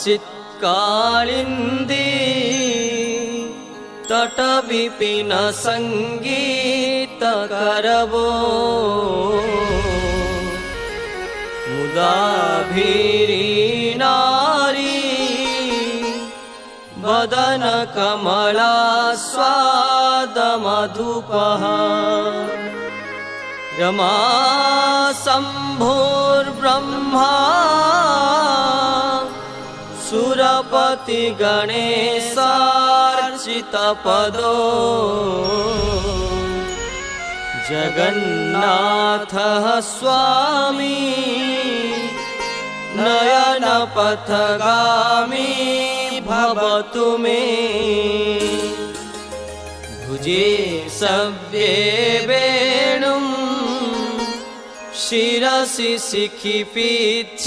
चित्कालिन्दी तटविपिन संगीत करवो मुदाभिरी नारी वदन कमला स्वाद मधुपः रमा शम्भुर्ब्रह्मा सुरपति गणेशार्चितपदो जगन्नाथः स्वामी नयनपथगामी भवतु मे भुजे सव्ये वेणुं शिरसि शिखिपीच्छ